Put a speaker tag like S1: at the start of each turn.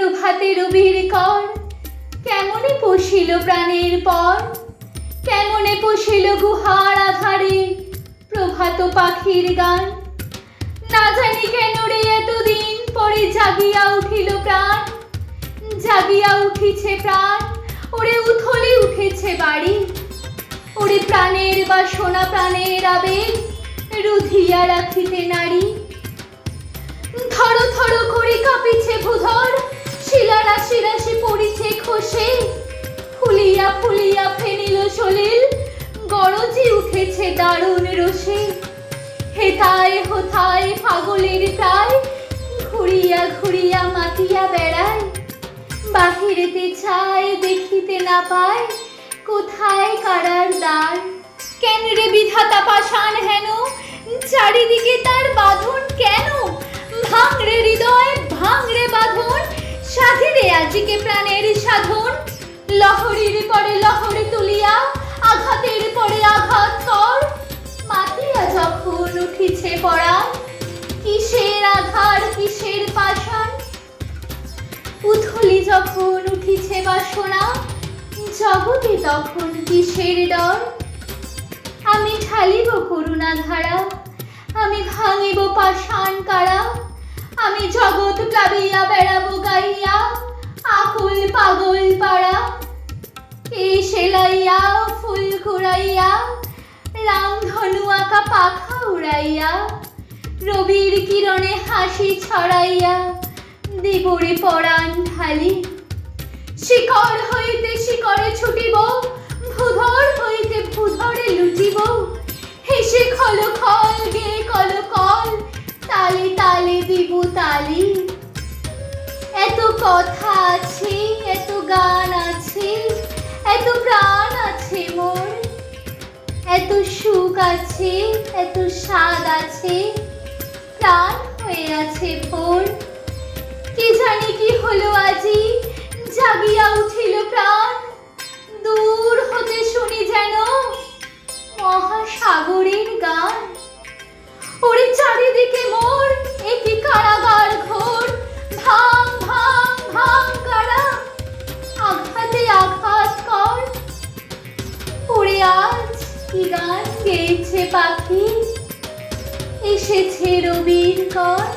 S1: প্রভাতে রবির কর কেমনে পশিল প্রাণের পর, কেমনে পশিল গুহার আধারে প্রভাত পাখির গান। না জানি কেন রে এতদিন পরে জাগিয়া উঠিল প্রাণ, জাগিয়া উঠিছে প্রাণ, ওরে উথলে উঠেছে বাড়ি। ওরে প্রাণের বাসনা প্রাণের আবেগ রুধিয়া রাখিতে নারী। থর থর করে কাঁপিছে ভূধর, শিলারাশি রাশি পড়িছে খসে, ফুলিয়া ফুলিয়া ফেনিল সলিল, গরজি উঠেছে দারুণ রোষে। হেথায় হোথায় পাগলের প্রায় ঘুরিয়া ঘুরিয়া মাতিয়া বেড়ায়, বাহিরেতে চায় দেখিতে না পায় কোথায় কারার দ্বার। কেন রে বিধাতা পাষাণ হেন, চারিদিকে তার বাঁধন কেন? ভাঙ রে হৃদয় ভাঙ রে বাঁধন, সাধে রে আজিকে প্রাণের সাধন। লহরীর পরে লহরী তুলিয়া আঘাতের পরে আঘাত কর, মাতিয়া যখন উঠিছে পরাণ, কিসের আধার কিসের পাষাণ। উথলি যখন উঠিছে বাসনা, জগতে তখন কিসের ডর। আমি ঢালিব করুণা ধারা, আমি ভাঙিব পাষাণ কারা। আমি জগৎ প্লাবিয়া বেড়াবো গাইয়া আকুল পাগল পাড়া। এই সেলাইয়া ফুল ঘুরাইয়া রামধনু আঁকা পাখা উড়াইয়া, রবির কিরণে হাসি ছড়াইয়া দেবরে পরাণ ঢালি। শিকড় হইতে শিকড়ে ছুটিব, ভূধর হইতে ভূধরে লুটিব। হেসে খল খল গে কল কল, তালে তালে দিব তালি। এত কথা আছে এত গান আছে, এত প্রাণ আছে মোর, এত সুখ আছে এত স্বাদ আছে, প্রাণ হয়ে আছে ভোর। কি জানি কি হলো আজি, জাগিয়া উঠিল প্রাণ। দূর হতে শুনি যেন মহাসাগরের গান। ওরে চারিদিকে মোর একই কারাগার ঘোর, ভাঙ ভাঙ ভাঙ কারা, আঘাতে আঘাত কর। ওরে আজ কি গান গেয়েছে পাখি, এসেছে রবির কর।